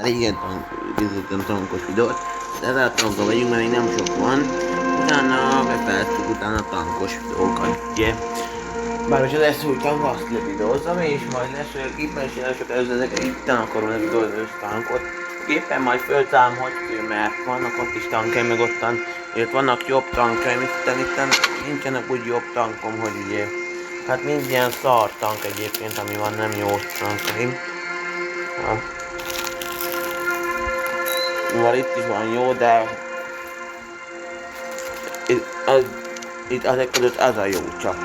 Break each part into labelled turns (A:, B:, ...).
A: régen készítettem tankos videót, de ezzel a tankon vagyunk, mert még nem sok van. Utána befejeztük utána tankos videókat, ugye? Bár hogy lesz úgy tank, azt levideózom, és majd lesz, hogy a gépen is jelenleg ezek itt akarom levideózni az tankot. A gépen majd föltám, hogy mert vannak ott is tankjaim, meg ottan, illetve vannak jobb tankjaim, itten nincsenek úgy jobb tankom, hogy ugye. Hát mind ilyen szar tank egyébként, ami van, nem jó tankaim. Mivel itt is van jó, de itt ezek között ez a jó csak.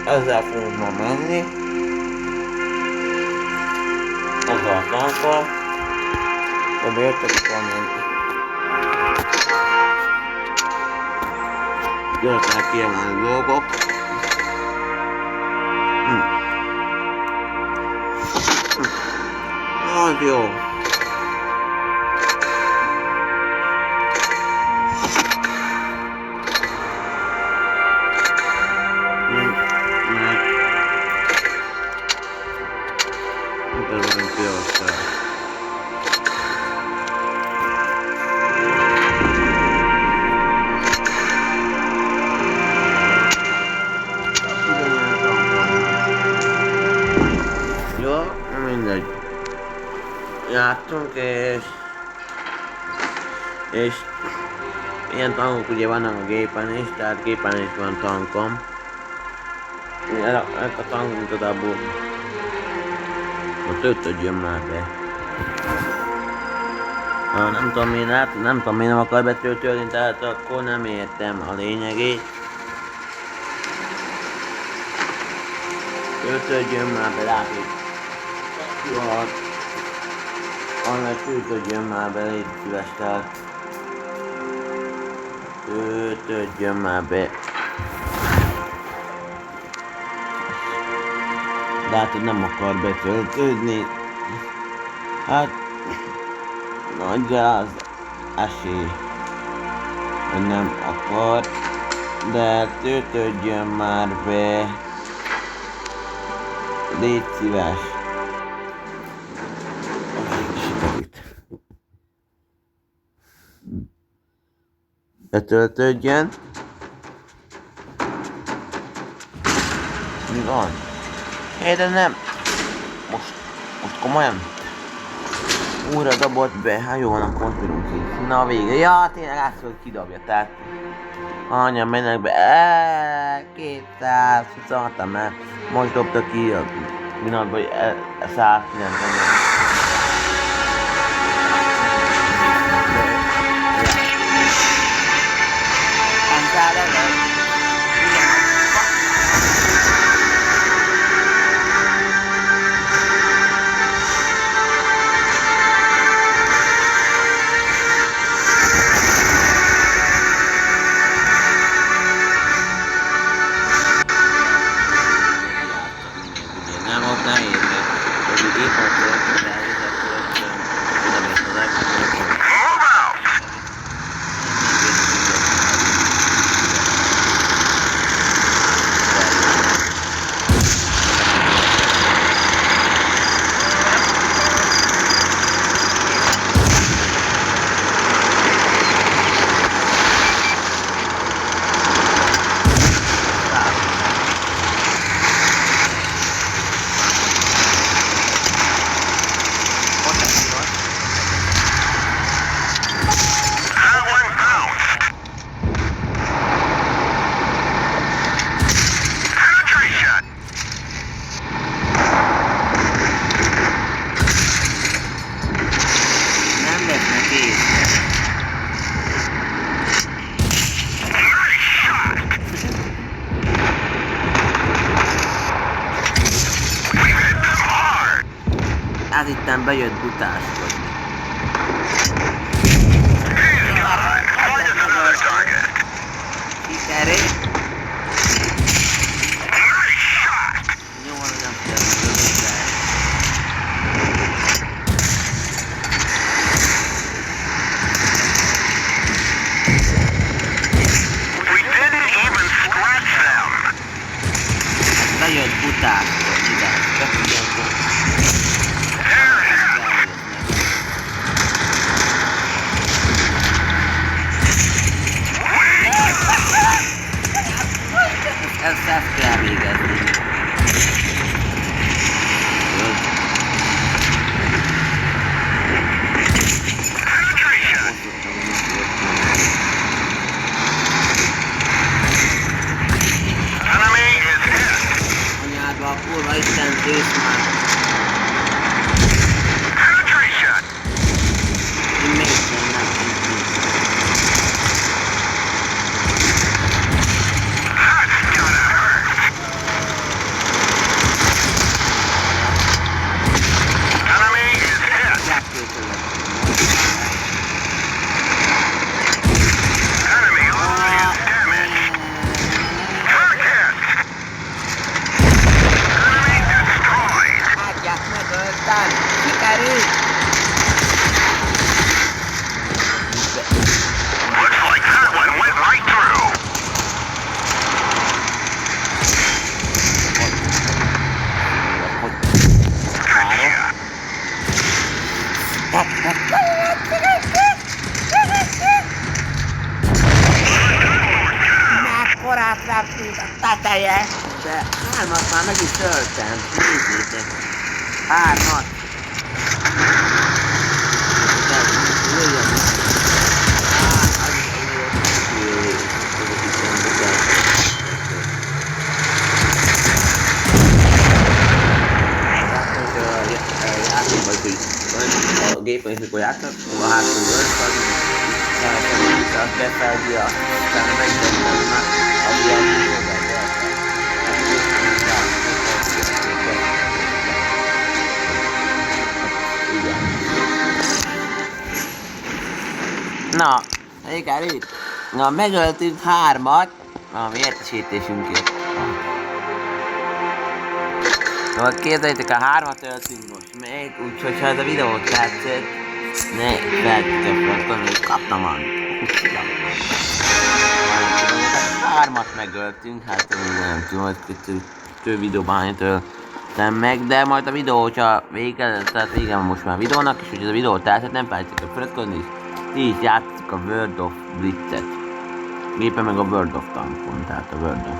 A: Ezzel fogunk ma menni. Azzal a tankkal. Ebben jöttek itt valamilyen. Jöttek kiemelni dolgok. Az jó. Jó, mindegy. Játszunk és ilyen tankok ugye vannak a gépen is, tehát gépen is van tankom. Ennek a tankunk igazából a tötödjön már be. Nem tudom én nem akar betöltődni, tehát akkor nem értem a lényegét. Töltődjön már be, látjuk. Jó, annak töltődjön már be, légy szíves, tehát töltődjön már be. De hát, hogy nem akar betöltődni. Hát nagy az esély, hogy nem akar, de töltődjön már be. Légy szíves. Betöltődjön. Mi van? De nem. Most komolyan. Újra dobott be. Hát jó van, akkor tudunk így. Na vége. Ja, tényleg látszik, hogy kidobja. Tehát anya, mennek be. 226, mert most dobta ki a pillanatban, hogy 190. Hát itten bejött butáskodni. Sikeré? Jó van, nem bejött butáskodni, de befigyeltem. aztán sikerült!
B: Looks like that one went right through. Gotcha.
A: Mekkorát repült a teteje! De 3-at már meg is töltem, nézzétek! 3-at! A gépen is mikor játszak, a hátul vörös, az befeldi aztán megdöntöm már, ami a Na, igen, itt. Na, megöltünk 3-at, a értesítésünkért. Na, képzeljétek, a 3-at öltünk most még, úgyhogy ha ez a videót tetszett, ne feltétlenül hogy kaptam a kucsilag. 3-at megöltünk, hát nem tudom, hogy több videóban töltem meg, de majd a videó, hogyha vége van most már a videónak, és hogy ez a videót tetszett, nem feltétlenül feliratkozni, ti is játszik a World of Blitzet. Éppen meg a World of Tankon, tehát a World of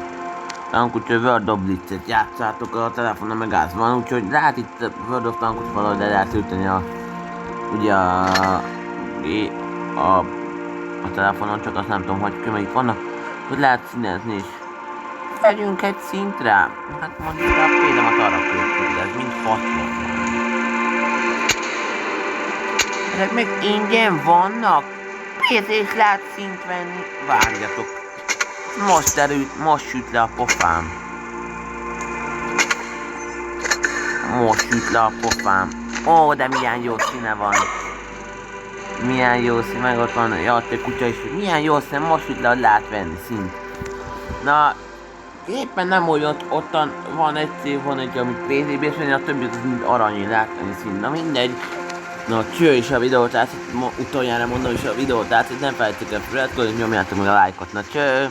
A: Tank, úgyhogy World of Blitzet játszátok a telefonon, meg az van, úgyhogy lehet itt a World of Tankot valahogy le lehet ülteni ugye a telefonon, csak azt nem tudom, hogy kömeik vannak, hogy lehet színezni is. Vegyünk egy szintre, hát mondjuk a példát arra költjük, de ez mind 60 van. Ezek még ingyen vannak? Miért is lehet szint venni? Várjatok. Most süt le a pofám. Most süt le a pofám. Ó, de milyen jó színe van. Milyen jó szín, meg ott van, ja, a kutya is. Milyen jó színe, most süt le, hogy lehet venni szint. Na, éppen nem úgy ottan van egy szív, van egy, amit PCB-s venni, a többi az mind aranyi, lehet venni szint. Na mindegy. Na, cső is a videót, tehát utoljára mondom is a videót, tehát nem felejtjük el feliratkozni, nyomjátok meg a lájkot. Na, cső!